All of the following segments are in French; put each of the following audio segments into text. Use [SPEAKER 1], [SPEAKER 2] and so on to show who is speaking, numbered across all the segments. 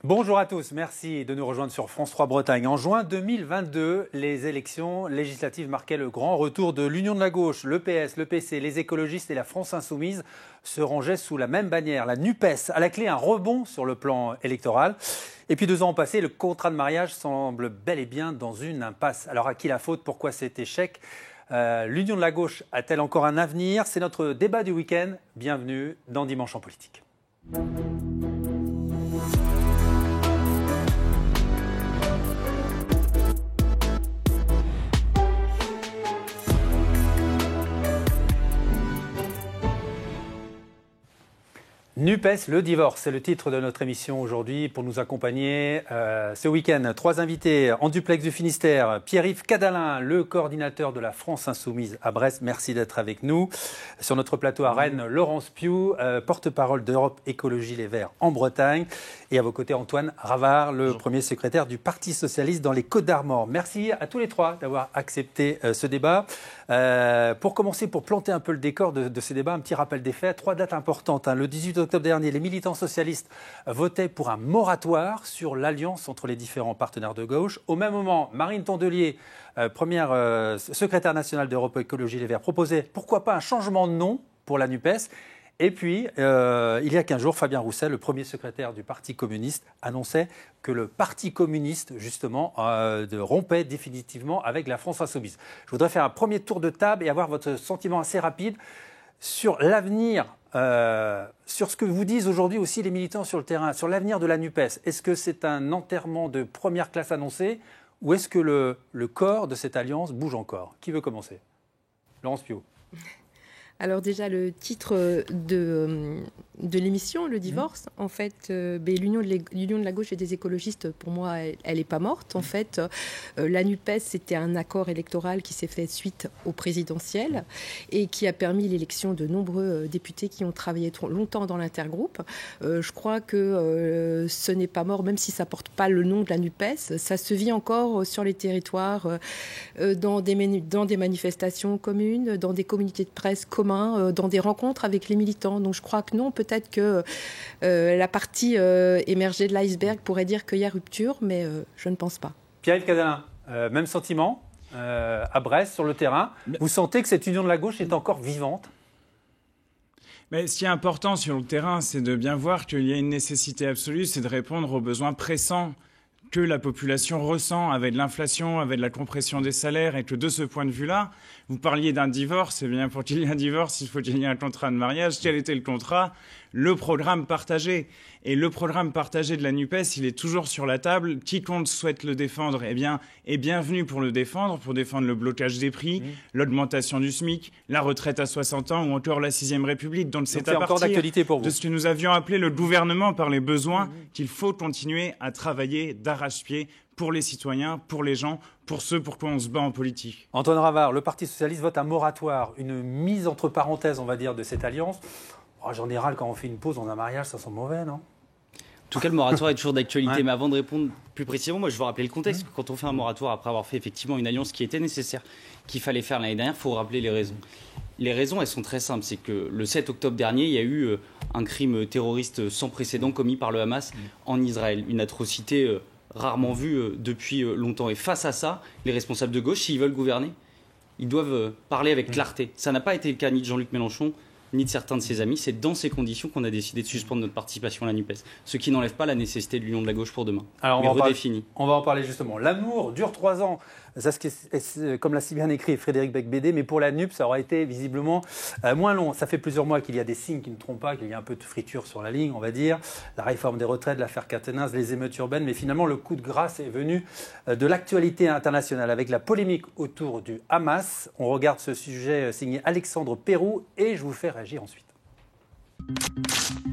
[SPEAKER 1] Bonjour à tous, merci de nous rejoindre sur France 3 Bretagne. En juin 2022, les élections législatives marquaient le grand retour de l'Union de la gauche. Le PS, le PC, les écologistes et la France insoumise se rangeaient sous la même bannière. La NUPES, à la clé un rebond sur le plan électoral. Et puis 2 ans passés, le contrat de mariage semble bel et bien dans une impasse. Alors à qui la faute? Pourquoi cet échec? L'Union de la gauche a-t-elle encore un avenir? C'est notre débat du week-end. Bienvenue dans Dimanche en politique. NUPES, le divorce, c'est le titre de notre émission aujourd'hui. Pour nous accompagner ce week-end, 3 invités en duplex du Finistère. Pierre-Yves Cadalin, le coordinateur de la France Insoumise à Brest. Merci d'être avec nous. Sur notre plateau à Rennes, Laurence Pioux, porte-parole d'Europe Écologie Les Verts en Bretagne. Et à vos côtés, Antoine Ravard, le premier secrétaire du Parti Socialiste dans les Côtes-d'Armor. Merci à tous les 3 d'avoir accepté ce débat. Pour commencer, pour planter un peu le décor de ces débats, un petit rappel des faits. 3 dates importantes. Le 18 octobre dernier, les militants socialistes votaient pour un moratoire sur l'alliance entre les différents partenaires de gauche. Au même moment, Marine Tondelier, première secrétaire nationale d'Europe Écologie Les Verts, proposait pourquoi pas un changement de nom pour la NUPES. Et puis, il y a 15 jours, Fabien Roussel, le premier secrétaire du Parti communiste, annonçait que le Parti communiste, justement, rompait définitivement avec la France insoumise. Je voudrais faire un premier tour de table et avoir votre sentiment assez rapide sur l'avenir, sur ce que vous disent aujourd'hui aussi les militants sur le terrain, sur l'avenir de la NUPES. Est-ce que c'est un enterrement de première classe annoncé ou est-ce que le corps de cette alliance bouge encore? Qui veut commencer? Laurence Pioux.
[SPEAKER 2] Alors déjà, le titre de l'émission, le divorce, en fait, l'union de la gauche et des écologistes, pour moi, elle n'est pas morte. En fait, la NUPES, c'était un accord électoral qui s'est fait suite au présidentiel et qui a permis l'élection de nombreux députés qui ont travaillé longtemps dans l'intergroupe. Je crois que ce n'est pas mort, même si ça ne porte pas le nom de la NUPES. Ça se vit encore sur les territoires, dans des manifestations communes, dans des communautés de presse communes, dans des rencontres avec les militants. Donc je crois que non, peut-être que la partie émergée de l'iceberg pourrait dire qu'il y a rupture, mais je ne pense pas.
[SPEAKER 1] Pierre-Yves Cadalin, même sentiment à Brest, sur le terrain. Vous sentez que cette union de la gauche est encore vivante?
[SPEAKER 3] Mais ce qui est important sur le terrain, c'est de bien voir qu'il y a une nécessité absolue, c'est de répondre aux besoins pressants que la population ressent avec l'inflation, avec la compression des salaires, et que de ce point de vue-là, vous parliez d'un divorce, et bien pour qu'il y ait un divorce, il faut qu'il y ait un contrat de mariage. Quel était le contrat? Le programme partagé. Et le programme partagé de la NUPES, il est toujours sur la table. Quiconque souhaite le défendre, eh bien, est bienvenu pour le défendre, pour défendre le blocage des prix, l'augmentation du SMIC, la retraite à 60 ans ou encore la 6e République. Donc c'est à partir de ce que nous avions appelé le gouvernement par les besoins qu'il faut continuer à travailler d'arrache-pied pour les citoyens, pour les gens, pour ceux pour quoi on se bat en politique.
[SPEAKER 1] Antoine Ravard, le Parti Socialiste vote un moratoire, une mise entre parenthèses, on va dire, de cette alliance. En général, quand on fait une pause dans un mariage, ça sent mauvais, non?
[SPEAKER 4] En tout cas, le moratoire est toujours d'actualité. Ouais. Mais avant de répondre plus précisément, moi, je veux rappeler le contexte. Quand on fait un moratoire, après avoir fait effectivement une alliance qui était nécessaire, qu'il fallait faire l'année dernière, il faut rappeler les raisons. Les raisons, elles sont très simples. C'est que le 7 octobre dernier, il y a eu un crime terroriste sans précédent commis par le Hamas en Israël. Une atrocité rarement vue depuis longtemps. Et face à ça, les responsables de gauche, s'ils veulent gouverner, ils doivent parler avec clarté. Ça n'a pas été le cas ni de Jean-Luc Mélenchon, ni de certains de ses amis. C'est dans ces conditions qu'on a décidé de suspendre notre participation à la NUPES. Ce qui n'enlève pas la nécessité de l'union de la gauche pour demain.
[SPEAKER 1] Alors on va en parler justement. L'amour dure 3 ans. Ça, comme l'a si bien écrit Frédéric Becbédé, mais pour la NUP, ça aura été visiblement moins long. Ça fait plusieurs mois qu'il y a des signes qui ne trompent pas, qu'il y a un peu de friture sur la ligne, on va dire. La réforme des retraites, l'affaire Quatennens, les émeutes urbaines, mais finalement le coup de grâce est venu de l'actualité internationale avec la polémique autour du Hamas. On regarde ce sujet signé Alexandre Pérou et je vous fais réagir ensuite.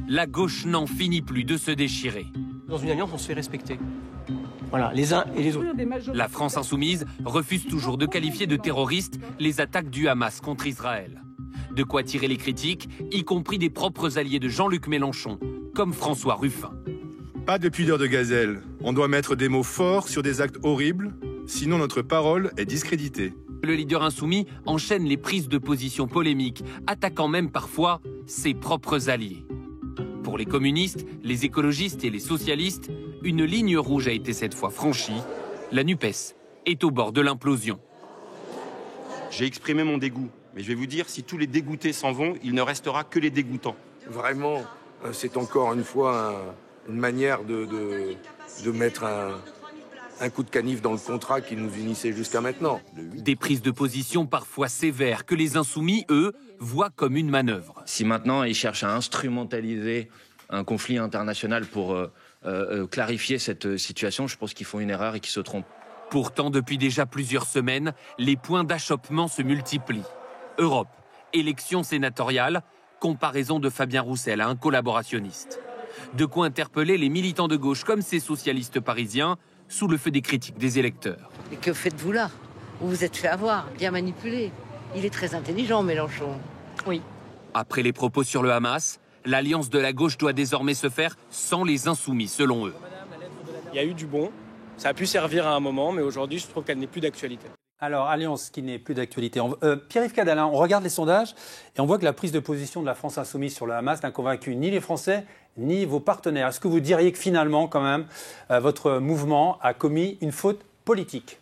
[SPEAKER 5] La gauche n'en finit plus de se déchirer.
[SPEAKER 6] Dans une alliance, on se fait respecter. Voilà, les uns et les autres.
[SPEAKER 5] La France insoumise refuse toujours de qualifier de terroristes les attaques du Hamas contre Israël. De quoi tirer les critiques, y compris des propres alliés de Jean-Luc Mélenchon, comme François Ruffin.
[SPEAKER 7] Pas de pudeur de gazelle. On doit mettre des mots forts sur des actes horribles, sinon notre parole est discréditée.
[SPEAKER 5] Le leader insoumis enchaîne les prises de position polémiques, attaquant même parfois ses propres alliés. Pour les communistes, les écologistes et les socialistes, une ligne rouge a été cette fois franchie. La NUPES est au bord de l'implosion.
[SPEAKER 8] J'ai exprimé mon dégoût, mais je vais vous dire, si tous les dégoûtés s'en vont, il ne restera que les dégoûtants.
[SPEAKER 9] Vraiment, c'est encore une fois une manière de mettre un coup de canif dans le contrat qui nous unissait jusqu'à maintenant.
[SPEAKER 5] Des prises de position parfois sévères que les insoumis, eux, voient comme une manœuvre.
[SPEAKER 10] Si maintenant ils cherchent à instrumentaliser un conflit international pour clarifier cette situation, je pense qu'ils font une erreur et qu'ils se trompent.
[SPEAKER 5] Pourtant, depuis déjà plusieurs semaines, les points d'achoppement se multiplient. Europe, élection sénatoriale, comparaison de Fabien Roussel à un collaborationniste. De quoi interpeller les militants de gauche comme ces socialistes parisiens, sous le feu des critiques des électeurs.
[SPEAKER 11] Et que faites-vous là? Vous vous êtes fait avoir, bien manipulé. Il est très intelligent, Mélenchon. Oui.
[SPEAKER 5] Après les propos sur le Hamas, l'alliance de la gauche doit désormais se faire sans les insoumis, selon eux.
[SPEAKER 6] Il y a eu du bon, ça a pu servir à un moment, mais aujourd'hui, je trouve qu'elle n'est plus d'actualité.
[SPEAKER 1] Alors, alliance qui n'est plus d'actualité. Pierre-Yves Cadalin, on regarde les sondages et on voit que la prise de position de la France insoumise sur le Hamas n'a convaincu ni les Français ni vos partenaires. Est-ce que vous diriez que finalement, quand même, votre mouvement a commis une faute politique ?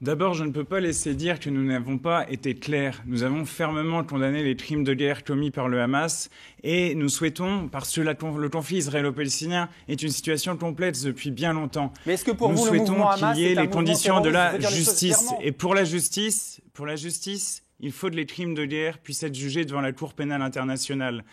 [SPEAKER 3] D'abord, je ne peux pas laisser dire que nous n'avons pas été clairs. Nous avons fermement condamné les crimes de guerre commis par le Hamas et nous souhaitons, parce que le conflit israélo-palestinien est une situation complexe depuis bien longtemps.
[SPEAKER 1] Mais est-ce que pour
[SPEAKER 3] nous
[SPEAKER 1] vous,
[SPEAKER 3] souhaitons
[SPEAKER 1] le mouvement Hamas
[SPEAKER 3] qu'il y ait les conditions de la justice. Et pour la justice, il faut que les crimes de guerre puissent être jugés devant la Cour pénale internationale.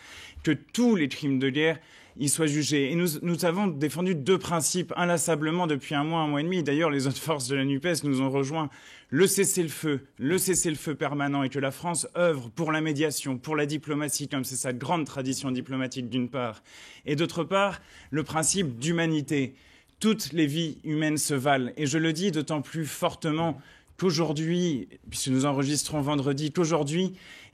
[SPEAKER 3] Que tous les crimes de guerre y soient jugés. Et nous avons défendu deux principes inlassablement depuis un mois et demi. D'ailleurs, les autres forces de la NUPES nous ont rejoints. Le cessez-le-feu permanent, et que la France œuvre pour la médiation, pour la diplomatie, comme c'est sa grande tradition diplomatique d'une part. Et d'autre part, le principe d'humanité. Toutes les vies humaines se valent. Et je le dis d'autant plus fortement qu'aujourd'hui, puisque nous enregistrons vendredi,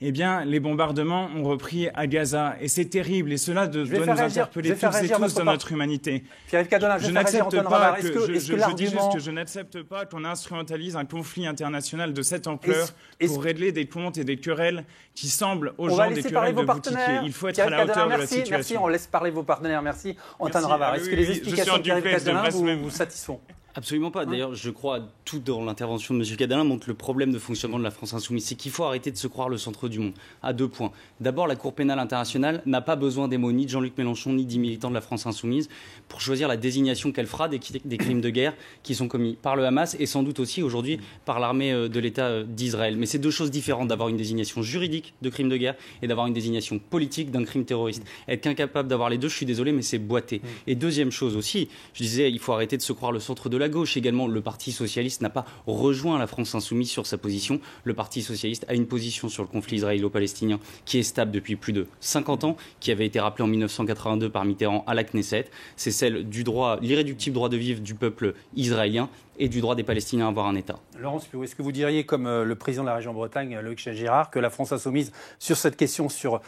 [SPEAKER 3] eh bien, les bombardements ont repris à Gaza. Et c'est terrible. Et cela doit nous interpeller toutes et tous dans notre humanité.
[SPEAKER 1] Pierre-Yves Cadalin,
[SPEAKER 3] je n'accepte pas je dis juste que je n'accepte pas qu'on instrumentalise un conflit international de cette ampleur pour régler des comptes et des querelles qui semblent aux gens des querelles de boutiquiers. Il faut être à la hauteur de la situation.
[SPEAKER 1] Merci, on laisse parler vos partenaires. Merci, Antoine Ravard. Est-ce que les explications de Pierre-Yves Cadalin vous satisfont ?
[SPEAKER 4] Absolument pas. D'ailleurs, je crois tout dans l'intervention de M. Cadalin montre le problème de fonctionnement de la France insoumise. C'est qu'il faut arrêter de se croire le centre du monde. À 2 points. D'abord, la Cour pénale internationale n'a pas besoin des mots ni de Jean-Luc Mélenchon ni des militants de la France insoumise pour choisir la désignation qu'elle fera des crimes de guerre qui sont commis par le Hamas et sans doute aussi aujourd'hui par l'armée de l'État d'Israël. Mais c'est deux choses différentes d'avoir une désignation juridique de crime de guerre et d'avoir une désignation politique d'un crime terroriste. Être incapable d'avoir les deux, je suis désolé, mais c'est boité. Et deuxième chose aussi, je disais, il faut arrêter de se croire le centre de la gauche. Également, le Parti socialiste n'a pas rejoint la France insoumise sur sa position. Le Parti socialiste a une position sur le conflit israélo-palestinien qui est stable depuis plus de 50 ans, qui avait été rappelée en 1982 par Mitterrand à la Knesset. C'est celle du droit, l'irréductible droit de vivre du peuple israélien et du droit des Palestiniens à avoir un État.
[SPEAKER 1] Laurence Piou, est-ce que vous diriez, comme le président de la région Bretagne, Loïc Girard, que la France insoumise, sur cette question, sur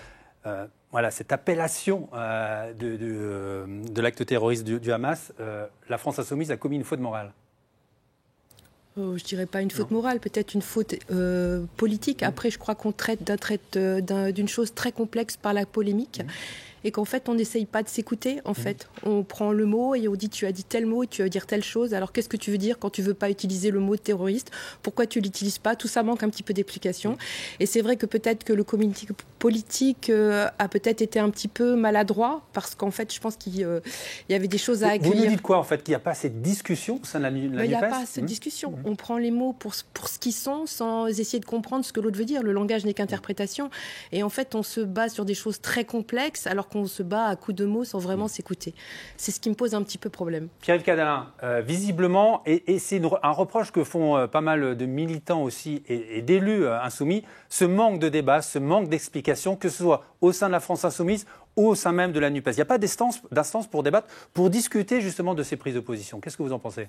[SPEAKER 1] cette appellation de l'acte terroriste du Hamas, la France insoumise a commis une faute morale?
[SPEAKER 2] Je ne dirais pas une faute morale, peut-être une faute politique. Après, je crois qu'on traite d'une chose très complexe par la polémique. Et qu'en fait, on n'essaye pas de s'écouter. En fait, on prend le mot et on dit tu as dit tel mot et tu veux dire telle chose. Alors qu'est-ce que tu veux dire quand tu veux pas utiliser le mot terroriste? Pourquoi tu l'utilises pas? Tout ça manque un petit peu d'explication. Et c'est vrai que peut-être que le communiqué politique a peut-être été un petit peu maladroit parce qu'en fait, je pense qu'il y avait des choses à accueillir.
[SPEAKER 1] Vous nous dites quoi en fait? Qu'il n'y a pas assez de discussion au sein de la NUPES?
[SPEAKER 2] Il n'y a pas assez de discussion. On prend les mots pour ce qu'ils sont sans essayer de comprendre ce que l'autre veut dire. Le langage n'est qu'interprétation. Et en fait, on se base sur des choses très complexes alors qu'on se bat à coups de mots sans vraiment s'écouter. C'est ce qui me pose un petit peu problème.
[SPEAKER 1] Pierre-Yves Cadalin, visiblement, et c'est un reproche que font pas mal de militants aussi et d'élus insoumis, ce manque de débat, ce manque d'explication, que ce soit au sein de la France insoumise ou au sein même de la NUPES. Il n'y a pas d'instance pour débattre, pour discuter justement de ces prises de position. Qu'est-ce que vous en pensez ?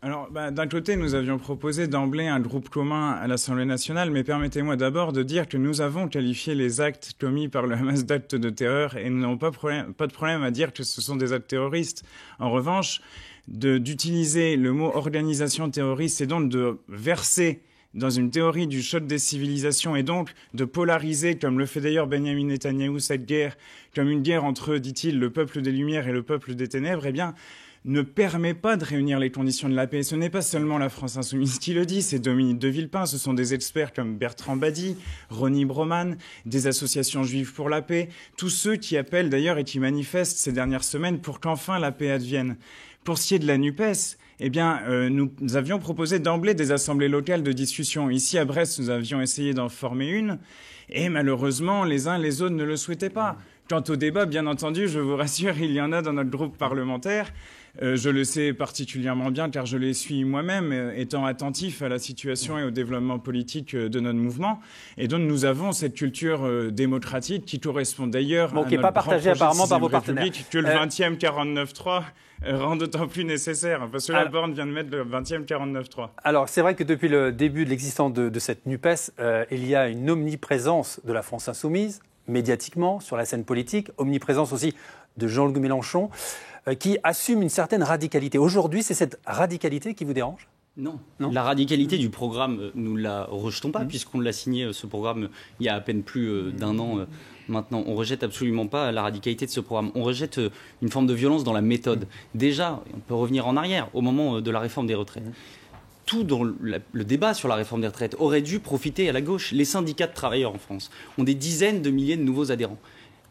[SPEAKER 3] Alors, d'un côté, nous avions proposé d'emblée un groupe commun à l'Assemblée nationale, mais permettez-moi d'abord de dire que nous avons qualifié les actes commis par le Hamas d'actes de terreur et nous n'avons pas de problème à dire que ce sont des actes terroristes. En revanche, d'utiliser le mot organisation terroriste et donc de verser dans une théorie du choc des civilisations et donc de polariser, comme le fait d'ailleurs Benjamin Netanyahou, cette guerre comme une guerre entre, dit-il, le peuple des Lumières et le peuple des Ténèbres, eh bien, ne permet pas de réunir les conditions de la paix. Ce n'est pas seulement la France insoumise qui le dit, c'est Dominique de Villepin, ce sont des experts comme Bertrand Badi, Ronnie Broman, des associations juives pour la paix, tous ceux qui appellent d'ailleurs et qui manifestent ces dernières semaines pour qu'enfin la paix advienne. Pour ce qui est de la NUPES, eh bien, nous avions proposé d'emblée des assemblées locales de discussion. Ici, à Brest, nous avions essayé d'en former une, et malheureusement, les uns les autres ne le souhaitaient pas. Quant au débat, bien entendu, je vous rassure, il y en a dans notre groupe parlementaire. Je le sais particulièrement bien car je les suis moi-même, étant attentif à la situation et au développement politique de notre mouvement. Et donc nous avons cette culture démocratique qui correspond d'ailleurs à notre
[SPEAKER 1] pas partagée apparemment par vos partenaires.
[SPEAKER 3] Que le 20e 49.3 rend d'autant plus nécessaire. Parce que la Borne vient de mettre le 20e 49.3.
[SPEAKER 1] Alors c'est vrai que depuis le début de l'existence de cette NUPES, il y a une omniprésence de la France insoumise, médiatiquement, sur la scène politique, omniprésence aussi de Jean-Luc Mélenchon, qui assume une certaine radicalité. Aujourd'hui, c'est cette radicalité qui vous dérange ?
[SPEAKER 4] Non. La radicalité du programme, nous ne la rejetons pas, puisqu'on l'a signé, ce programme, il y a à peine plus d'un an maintenant. On ne rejette absolument pas la radicalité de ce programme. On rejette une forme de violence dans la méthode. Déjà, on peut revenir en arrière, au moment de la réforme des retraites. Tout dans le débat sur la réforme des retraites aurait dû profiter à la gauche. Les syndicats de travailleurs en France ont des dizaines de milliers de nouveaux adhérents.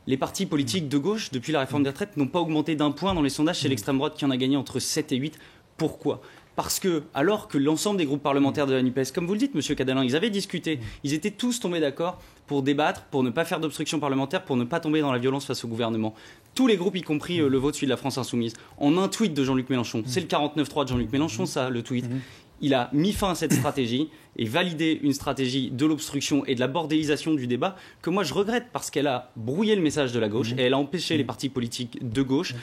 [SPEAKER 4] Les partis politiques de gauche, depuis la réforme des retraites, n'ont pas augmenté d'un point dans les sondages. C'est l'extrême droite qui en a gagné entre 7 et 8. Pourquoi ? Parce que, alors que l'ensemble des groupes parlementaires de la NUPES, comme vous le dites, Monsieur Cadalin, ils avaient discuté, ils étaient tous tombés d'accord pour débattre, pour ne pas faire d'obstruction parlementaire, pour ne pas tomber dans la violence face au gouvernement. Tous les groupes, y compris le vôtre, celui de la France Insoumise, en un tweet de Jean-Luc Mélenchon, c'est le 49.3 de Jean-Luc Mélenchon, ça, le tweet, il a mis fin à cette stratégie et validé une stratégie de l'obstruction et de la bordélisation du débat que moi je regrette parce qu'elle a brouillé le message de la gauche et elle a empêché les partis politiques de gauche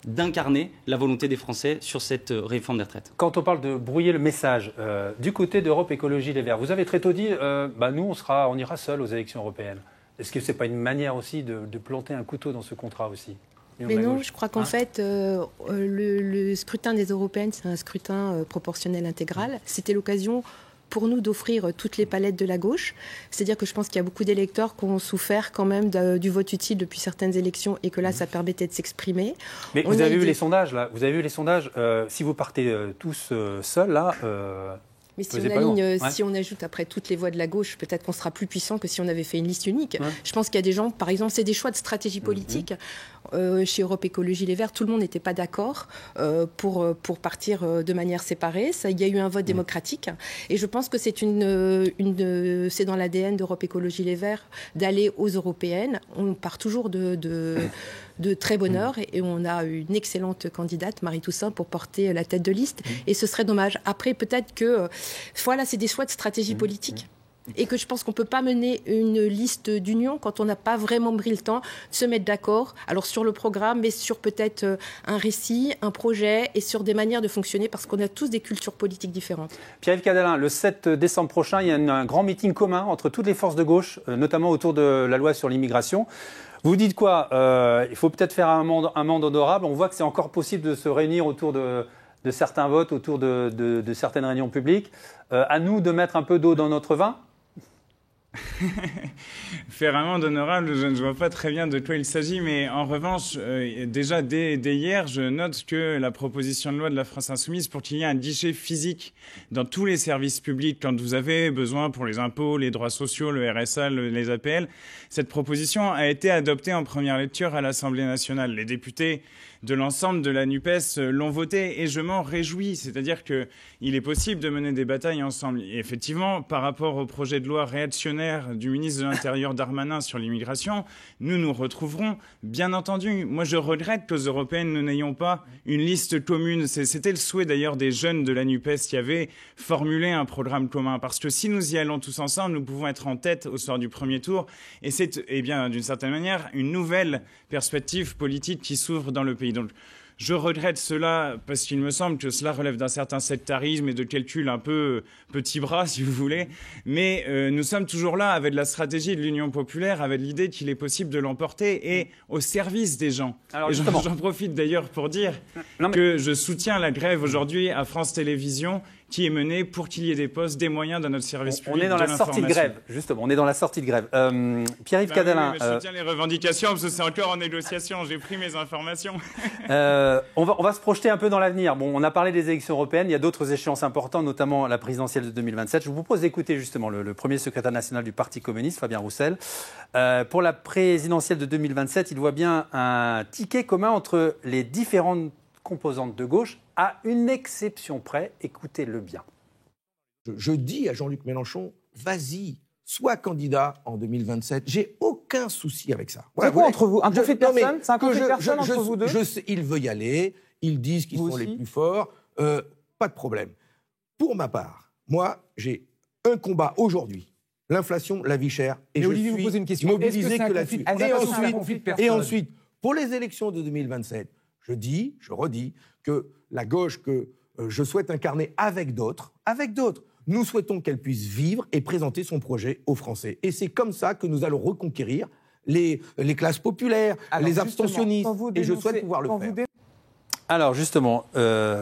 [SPEAKER 4] d'incarner la volonté des Français sur cette réforme des retraites.
[SPEAKER 1] Quand on parle de brouiller le message, du côté d'Europe Écologie Les Verts, vous avez très tôt dit nous on ira seuls aux élections européennes. Est-ce que ce n'est pas une manière aussi de planter un couteau dans ce contrat aussi ?
[SPEAKER 2] Mais non, je crois qu'en fait, le scrutin des européennes, c'est un scrutin proportionnel intégral. C'était l'occasion pour nous d'offrir toutes les palettes de la gauche. C'est-à-dire que je pense qu'il y a beaucoup d'électeurs qui ont souffert quand même du vote utile depuis certaines élections et que là, ça permettait de s'exprimer.
[SPEAKER 1] Mais vous avez vu les sondages, là. Vous avez vu les sondages. Si vous partez tous seuls, là...
[SPEAKER 2] Mais si on ajoute après toutes les voix de la gauche, peut-être qu'on sera plus puissant que si on avait fait une liste unique. Je pense qu'il y a des gens, par exemple, c'est des choix de stratégie politique. Chez Europe Écologie Les Verts, tout le monde n'était pas d'accord pour partir de manière séparée. Il y a eu un vote démocratique. Et je pense que c'est c'est dans l'ADN d'Europe Écologie Les Verts d'aller aux européennes. On part toujours de très bonne heure et on a une excellente candidate, Marie Toussaint, pour porter la tête de liste. Et ce serait dommage. Après, peut-être que voilà, c'est des choix de stratégie politique. Et que je pense qu'on ne peut pas mener une liste d'union quand on n'a pas vraiment pris le temps de se mettre d'accord, alors sur le programme, mais sur peut-être un récit, un projet et sur des manières de fonctionner, parce qu'on a tous des cultures politiques différentes.
[SPEAKER 1] Pierre-Yves Cadalin, le 7 décembre prochain, il y a un grand meeting commun entre toutes les forces de gauche, notamment autour de la loi sur l'immigration. Vous dites quoi ? Il faut peut-être faire un monde honorable. On voit que c'est encore possible de se réunir autour de certains votes, autour de certaines réunions publiques. À nous de mettre un peu d'eau dans notre vin ?
[SPEAKER 3] Faire un monde honorable, je ne vois pas très bien de quoi il s'agit, mais en revanche, déjà dès hier, je note que la proposition de loi de la France Insoumise pour qu'il y ait un guichet physique dans tous les services publics, quand vous avez besoin pour les impôts, les droits sociaux, le RSA, les APL, cette proposition a été adoptée en première lecture à l'Assemblée nationale. Les députés de l'ensemble de la NUPES l'ont voté et je m'en réjouis. C'est-à-dire qu'il est possible de mener des batailles ensemble. Et effectivement, par rapport au projet de loi réactionnaire du ministre de l'Intérieur Darmanin sur l'immigration, nous nous retrouverons, bien entendu. Moi, je regrette qu'aux européennes, nous n'ayons pas une liste commune. C'était le souhait d'ailleurs des jeunes de la NUPES qui avaient formulé un programme commun. Parce que si nous y allons tous ensemble, nous pouvons être en tête au soir du premier tour. Et c'est, d'une certaine manière, une nouvelle perspective politique qui s'ouvre dans le pays. Donc, je regrette cela parce qu'il me semble que cela relève d'un certain sectarisme et de calcul un peu petit bras, si vous voulez. Mais nous sommes toujours là avec la stratégie de l'Union populaire, avec l'idée qu'il est possible de l'emporter et au service des gens. Alors, j'en profite d'ailleurs pour dire que je soutiens la grève aujourd'hui à France Télévisions qui est menée pour qu'il y ait des postes, des moyens dans notre service public.
[SPEAKER 1] On est dans la sortie de grève, justement. On est dans la sortie de grève. Pierre-Yves Cadalin.
[SPEAKER 3] Oui, je soutiens les revendications parce que c'est encore en négociation. J'ai pris mes informations.
[SPEAKER 1] On va se projeter un peu dans l'avenir. Bon, on a parlé des élections européennes. Il y a d'autres échéances importantes, notamment la présidentielle de 2027. Je vous propose d'écouter justement le premier secrétaire national du Parti communiste, Fabien Roussel. Pour la présidentielle de 2027, il voit bien un ticket commun entre les différentes composantes de gauche, à une exception près. Écoutez-le bien.
[SPEAKER 9] Je dis à Jean-Luc Mélenchon, vas-y, sois candidat en 2027. J'ai aucun souci avec ça.
[SPEAKER 12] Voilà, c'est quoi entre vous? Un conflit de personnes? C'est un conflit de personnes entre vous deux?
[SPEAKER 9] Il veut y aller, ils disent qu'ils sont les plus forts, pas de problème. Pour ma part, moi, j'ai un combat aujourd'hui. L'inflation, la vie chère, et
[SPEAKER 12] Olivier, vous posez une question.
[SPEAKER 9] Mobilisé que là-dessus. Et ensuite, pour les élections de 2027, je redis que la gauche que je souhaite incarner avec d'autres, nous souhaitons qu'elle puisse vivre et présenter son projet aux Français. Et c'est comme ça que nous allons reconquérir les classes populaires, les abstentionnistes, et je souhaite pouvoir le faire.
[SPEAKER 1] Alors justement,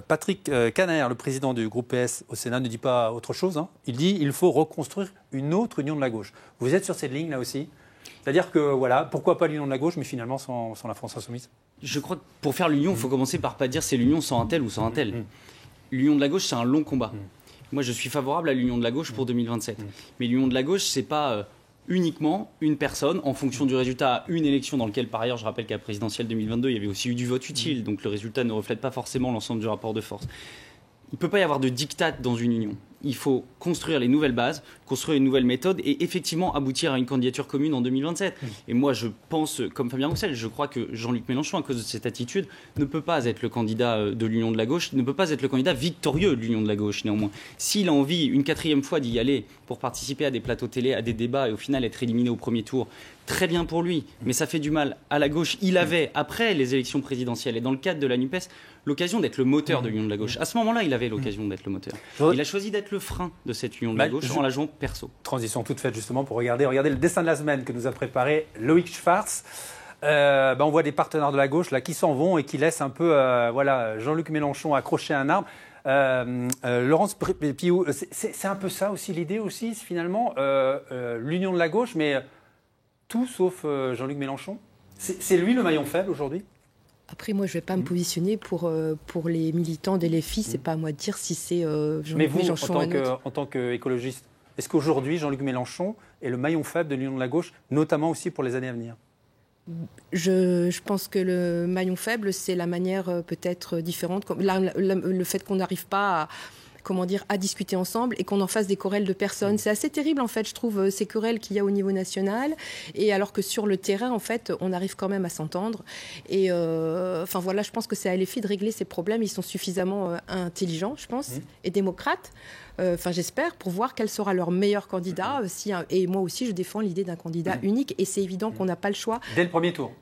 [SPEAKER 1] Patrick Kanner, le président du groupe PS au Sénat, ne dit pas autre chose. Hein. Il dit qu'il faut reconstruire une autre union de la gauche. Vous êtes sur cette ligne là aussi? C'est-à-dire que, voilà, pourquoi pas l'union de la gauche, mais finalement sans la France insoumise?
[SPEAKER 4] Je crois que pour faire l'union, il faut commencer par pas dire c'est l'union sans un tel ou sans un tel. L'union de la gauche, c'est un long combat. Moi, je suis favorable à l'union de la gauche pour 2027. Mais l'union de la gauche, c'est pas uniquement une personne en fonction du résultat à une élection dans laquelle, par ailleurs, je rappelle qu'à la présidentielle 2022, il y avait aussi eu du vote utile. Donc le résultat ne reflète pas forcément l'ensemble du rapport de force. Il ne peut pas y avoir de diktat dans une union. Il faut construire les nouvelles bases, construire une nouvelle méthode et effectivement aboutir à une candidature commune en 2027. Et moi, je pense, comme Fabien Roussel, je crois que Jean-Luc Mélenchon, à cause de cette attitude, ne peut pas être le candidat de l'union de la gauche, ne peut pas être le candidat victorieux de l'union de la gauche, néanmoins. S'il a envie, une quatrième fois, d'y aller pour participer à des plateaux télé, à des débats et au final être éliminé au premier tour, très bien pour lui, mais ça fait du mal à la gauche. Il avait, après les élections présidentielles et dans le cadre de la NUPES, l'occasion d'être le moteur de l'union de la gauche. À ce moment-là, il avait l'occasion d'être le moteur. Il a choisi d'être le frein de cette union de la gauche en la jouant perso.
[SPEAKER 1] Transition toute faite justement pour regarder le dessin de la semaine que nous a préparé Loïc Schwartz. On voit des partenaires de la gauche là, qui s'en vont et qui laissent un peu Jean-Luc Mélenchon accrocher un arbre. Laurence Piou, c'est un peu ça aussi l'idée aussi, finalement, l'union de la gauche, mais tout sauf Jean-Luc Mélenchon. C'est lui le maillon faible aujourd'hui?
[SPEAKER 2] Après, moi, je ne vais pas me positionner pour les militants des LFI. Ce n'est pas à moi de dire si c'est Jean-Luc Mélenchon ou un autre.
[SPEAKER 1] En tant qu'écologiste, est-ce qu'aujourd'hui, Jean-Luc Mélenchon est le maillon faible de l'union de la gauche, notamment aussi pour les années à venir?
[SPEAKER 2] Je pense que le maillon faible, c'est la manière peut-être différente. Le fait qu'on n'arrive pas à discuter ensemble et qu'on en fasse des querelles de personnes. C'est assez terrible, en fait, je trouve, ces querelles qu'il y a au niveau national. Et alors que sur le terrain, en fait, on arrive quand même à s'entendre. Et je pense que c'est à LFI de régler ces problèmes. Ils sont suffisamment intelligents, je pense, et démocrates. J'espère, pour voir quel sera leur meilleur candidat. Et moi aussi, je défends l'idée d'un candidat unique. Et c'est évident qu'on n'a pas le choix.
[SPEAKER 1] Dès le premier tour?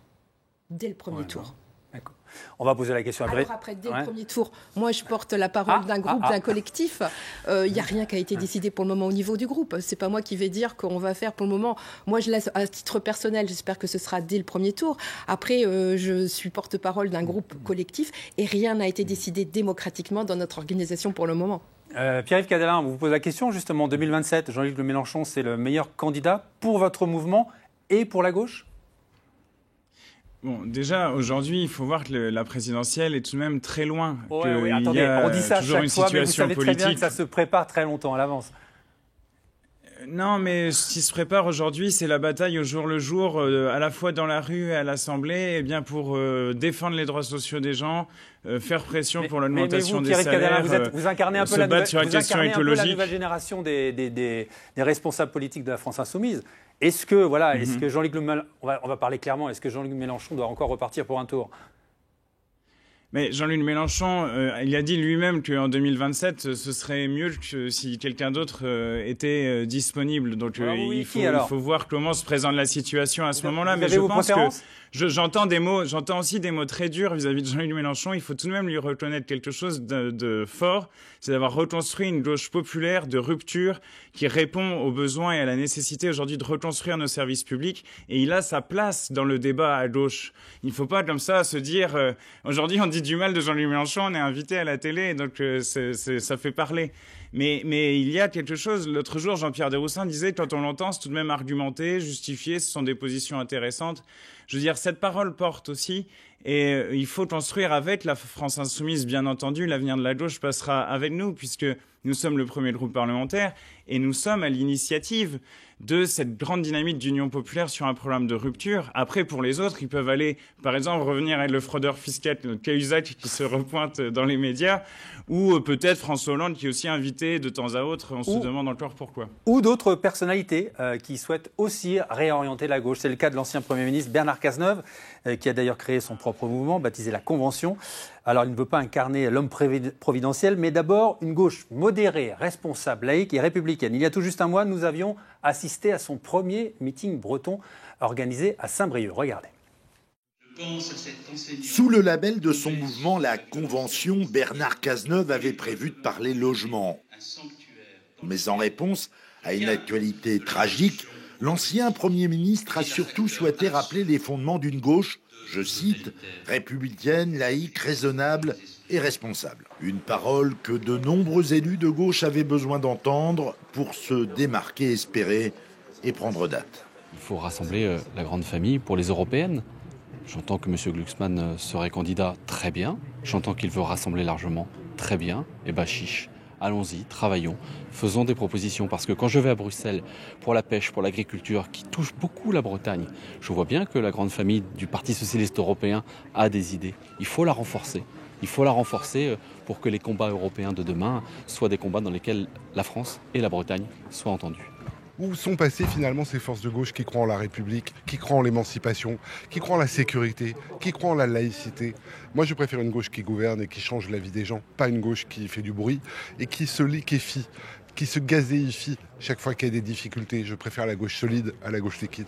[SPEAKER 2] Dès le premier tour.
[SPEAKER 1] D'accord. On va poser la question après.
[SPEAKER 2] Alors après, dès le premier tour, moi je porte la parole d'un groupe, d'un collectif. Il n'y a rien qui a été décidé pour le moment au niveau du groupe. C'est pas moi qui vais dire qu'on va faire pour le moment. Moi je laisse à titre personnel, j'espère que ce sera dès le premier tour. Après, je suis porte-parole d'un groupe collectif et rien n'a été décidé démocratiquement dans notre organisation pour le moment.
[SPEAKER 1] Pierre-Yves Cadalin, vous posez la question justement, 2027, Jean-Luc Mélenchon, c'est le meilleur candidat pour votre mouvement et pour la gauche?
[SPEAKER 3] Bon, déjà, aujourd'hui, il faut voir que la présidentielle est tout de même très loin.
[SPEAKER 1] Attendez, on dit ça à chaque fois, mais vous savez très bien que ça se prépare très longtemps à l'avance.
[SPEAKER 3] Non, mais ce qui se prépare aujourd'hui, c'est la bataille au jour le jour, à la fois dans la rue et à l'Assemblée, pour défendre les droits sociaux des gens, faire pression pour l'augmentation des salaires,
[SPEAKER 1] vous incarnez un peu la nouvelle génération des responsables politiques de la France insoumise. Est-ce que, est-ce que Jean-Luc Mélenchon, on va parler clairement, est-ce que Jean-Luc Mélenchon doit encore repartir pour un tour?
[SPEAKER 3] Mais Jean-Luc Mélenchon, il a dit lui-même qu'en 2027, ce serait mieux que si quelqu'un d'autre était disponible. Donc il faut voir comment se présente la situation à ce moment-là. Mais J'entends aussi des mots très durs vis-à-vis de Jean-Luc Mélenchon. Il faut tout de même lui reconnaître quelque chose de fort, c'est d'avoir reconstruit une gauche populaire de rupture qui répond aux besoins et à la nécessité aujourd'hui de reconstruire nos services publics. Et il a sa place dans le débat à gauche. Il ne faut pas comme ça se dire aujourd'hui on dit du mal de Jean-Luc Mélenchon, on est invité à la télé, donc ça fait parler. Mais il y a quelque chose, l'autre jour Jean-Pierre Desroussins disait quand on l'entend c'est tout de même argumenté, justifié, ce sont des positions intéressantes. Je veux dire, cette parole porte aussi et il faut construire avec la France Insoumise, bien entendu, l'avenir de la gauche passera avec nous puisque nous sommes le premier groupe parlementaire et nous sommes à l'initiative de cette grande dynamique d'union populaire sur un programme de rupture. Après, pour les autres, ils peuvent aller, par exemple, revenir avec le fraudeur fiscal Cahuzac qui se repointe dans les médias, ou peut-être François Hollande qui est aussi invité de temps à autre. On se demande encore pourquoi.
[SPEAKER 1] Ou d'autres personnalités qui souhaitent aussi réorienter la gauche. C'est le cas de l'ancien Premier ministre Bernard Cazeneuve, qui a d'ailleurs créé son propre mouvement, baptisé la Convention. Alors, il ne veut pas incarner l'homme providentiel, mais d'abord une gauche modérée, responsable, laïque et républicaine. Il y a tout juste un mois, nous avions assisté à son premier meeting breton organisé à Saint-Brieuc. Regardez.
[SPEAKER 13] Sous le label de son mouvement, la Convention, Bernard Cazeneuve avait prévu de parler logement. Mais en réponse à une actualité tragique, l'ancien Premier ministre a surtout souhaité rappeler les fondements d'une gauche, je cite, républicaine, laïque, raisonnable et responsable. Une parole que de nombreux élus de gauche avaient besoin d'entendre pour se démarquer, espérer et prendre date.
[SPEAKER 14] Il faut rassembler la grande famille pour les européennes. J'entends que M. Glucksmann serait candidat, très bien. J'entends qu'il veut rassembler largement, très bien. Eh ben chiche, allons-y, travaillons, faisons des propositions. Parce que quand je vais à Bruxelles pour la pêche, pour l'agriculture, qui touche beaucoup la Bretagne, je vois bien que la grande famille du Parti socialiste européen a des idées. Il faut la renforcer. Il faut la renforcer pour que les combats européens de demain soient des combats dans lesquels la France et la Bretagne soient entendues.
[SPEAKER 15] Où sont passées finalement ces forces de gauche qui croient en la République, qui croient en l'émancipation, qui croient en la sécurité, qui croient en la laïcité? Moi, je préfère une gauche qui gouverne et qui change la vie des gens, pas une gauche qui fait du bruit et qui se liquéfie, qui se gazéifie chaque fois qu'il y a des difficultés. Je préfère la gauche solide à la gauche liquide.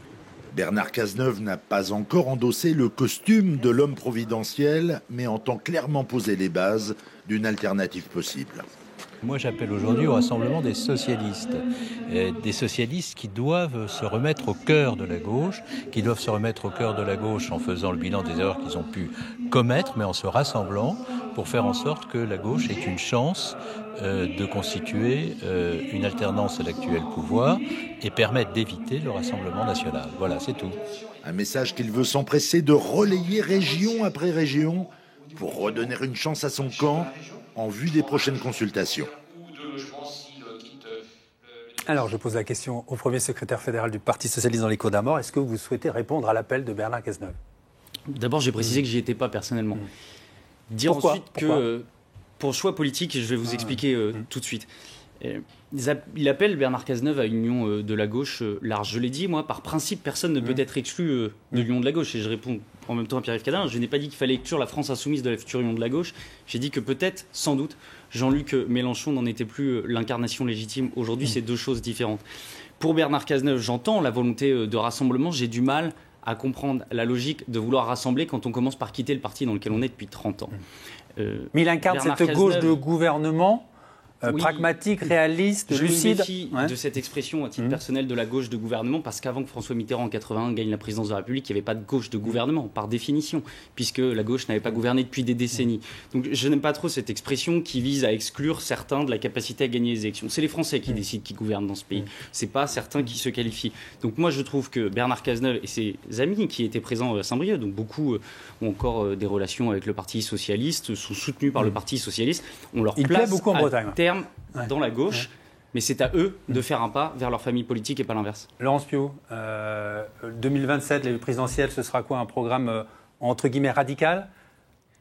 [SPEAKER 13] Bernard Cazeneuve n'a pas encore endossé le costume de l'homme providentiel, mais entend clairement poser les bases d'une alternative possible.
[SPEAKER 16] Moi, j'appelle aujourd'hui au rassemblement des socialistes qui doivent se remettre au cœur de la gauche, en faisant le bilan des erreurs qu'ils ont pu commettre, mais en se rassemblant pour faire en sorte que la gauche ait une chance de constituer une alternance à l'actuel pouvoir et permettre d'éviter le Rassemblement national. Voilà, c'est tout.
[SPEAKER 13] Un message qu'il veut s'empresser de relayer région après région pour redonner une chance à son camp en vue des prochaines consultations.
[SPEAKER 1] Alors, je pose la question au premier secrétaire fédéral du Parti socialiste dans les Côtes-d'Armor. Est-ce que vous souhaitez répondre à l'appel de Bernard Cazeneuve?
[SPEAKER 4] D'abord, j'ai précisé que j'y étais pas personnellement. Dire
[SPEAKER 1] Pourquoi?
[SPEAKER 4] ensuite que pour choix politique, je vais vous expliquer tout de suite. Il appelle Bernard Cazeneuve à une union de la gauche large. Je l'ai dit, moi, par principe, personne ne peut être exclu de l'union de la gauche. Et je réponds en même temps à Pierre-Yves Cadalin. Je n'ai pas dit qu'il fallait exclure la France insoumise de la future union de la gauche. J'ai dit que peut-être, sans doute, Jean-Luc Mélenchon n'en était plus l'incarnation légitime. Aujourd'hui, c'est deux choses différentes. Pour Bernard Cazeneuve, j'entends la volonté de rassemblement. J'ai du mal à comprendre la logique de vouloir rassembler quand on commence par quitter le parti dans lequel on est depuis 30 ans.
[SPEAKER 1] Mais il incarne
[SPEAKER 4] Bernard
[SPEAKER 1] cette gauche
[SPEAKER 4] Cazeneuve,
[SPEAKER 1] de gouvernement pragmatique, réaliste, lucide.
[SPEAKER 4] Je me méfie de cette expression à titre personnel de la gauche de gouvernement, parce qu'avant que François Mitterrand en 81 gagne la présidence de la République, il n'y avait pas de gauche de gouvernement, par définition, puisque la gauche n'avait pas gouverné depuis des décennies. Donc je n'aime pas trop cette expression qui vise à exclure certains de la capacité à gagner les élections. C'est les Français qui décident qui gouvernent dans ce pays. C'est pas certains qui se qualifient. Donc moi je trouve que Bernard Cazeneuve et ses amis qui étaient présents à Saint-Brieuc, donc beaucoup ont encore des relations avec le Parti socialiste, sont soutenus par le Parti socialiste, on leur place
[SPEAKER 1] beaucoup en Bretagne.
[SPEAKER 4] Terme dans la gauche, mais c'est à eux de faire un pas vers leur famille politique et pas l'inverse.
[SPEAKER 1] Laurence Piot, 2027, les présidentielles, ce sera quoi? Un programme entre guillemets radical?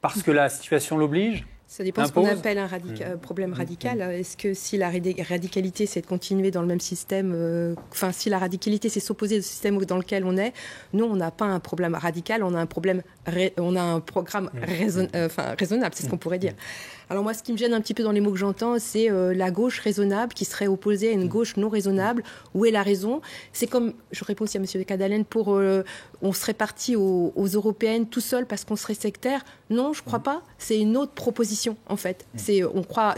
[SPEAKER 1] Parce que la situation l'oblige?
[SPEAKER 2] Ça dépend de ce qu'on appelle un problème radical. Est-ce que si la radicalité, c'est de continuer dans le même système, si la radicalité, c'est s'opposer au système dans lequel on est, nous, on n'a pas un problème radical, on a un programme raisonnable, c'est ce qu'on pourrait dire. Alors moi, ce qui me gêne un petit peu dans les mots que j'entends, c'est la gauche raisonnable qui serait opposée à une gauche non raisonnable. Où est la raison? C'est comme, je réponds aussi à M. Cadalen, on serait parti aux européennes tout seul parce qu'on serait sectaire. Non, je ne crois pas. C'est une autre proposition, en fait. C'est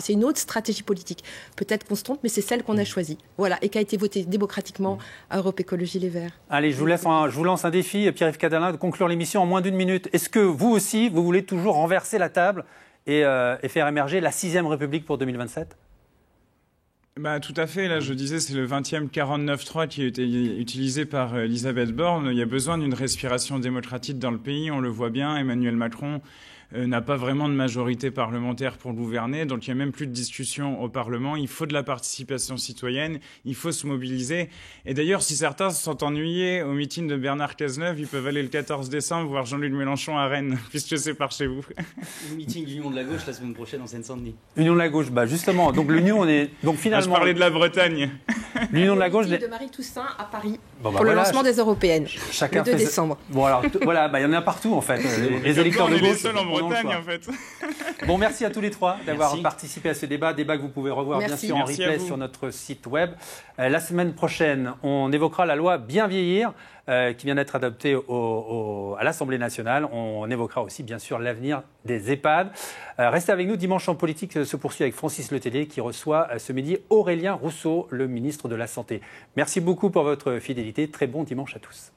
[SPEAKER 2] une autre stratégie politique. Peut-être qu'on se trompe, mais c'est celle qu'on a choisie. Voilà, et qui a été votée démocratiquement à Europe Écologie Les Verts.
[SPEAKER 1] Allez, je vous lance un défi, Pierre-Yves Cadalen, de conclure l'émission en moins d'1 minute. Est-ce que vous aussi, vous voulez toujours renverser la table et faire émerger la 6e République pour 2027 ?
[SPEAKER 3] Tout à fait. Là, je disais, c'est le 20e 49.3 qui a été utilisé par Elisabeth Borne. Il y a besoin d'une respiration démocratique dans le pays. On le voit bien. Emmanuel Macron n'a pas vraiment de majorité parlementaire pour gouverner. Donc, il n'y a même plus de discussion au Parlement. Il faut de la participation citoyenne. Il faut se mobiliser. Et d'ailleurs, si certains se sont ennuyés au meeting de Bernard Cazeneuve, ils peuvent aller le 14 décembre voir Jean-Luc Mélenchon à Rennes, puisque c'est par chez vous.
[SPEAKER 4] Le meeting d'Union de la gauche la semaine prochaine en Seine-Saint-Denis.
[SPEAKER 1] Union de la gauche, justement. Donc, l'Union, on est. Donc, finalement.
[SPEAKER 3] Je parlais de la Bretagne.
[SPEAKER 1] L'Union de la gauche.
[SPEAKER 2] De Marie Toussaint à Paris pour le lancement des européennes.
[SPEAKER 1] Chacun
[SPEAKER 2] le 2 décembre.
[SPEAKER 1] Bon, alors, voilà, il y en a partout, en fait. Les électeurs de gauche.
[SPEAKER 3] On est les seuls en Bretagne, en fait.
[SPEAKER 1] Bon, merci à tous les trois d'avoir participé à ce débat que vous pouvez revoir bien sûr en replay sur notre site web. La semaine prochaine, on évoquera la loi Bien vieillir qui vient d'être adoptée à l'Assemblée nationale. On évoquera aussi bien sûr l'avenir des EHPAD. Restez avec nous, Dimanche en politique se poursuit avec Francis Letellier qui reçoit ce midi Aurélien Rousseau, le ministre de la Santé. Merci beaucoup pour votre fidélité. Très bon dimanche à tous.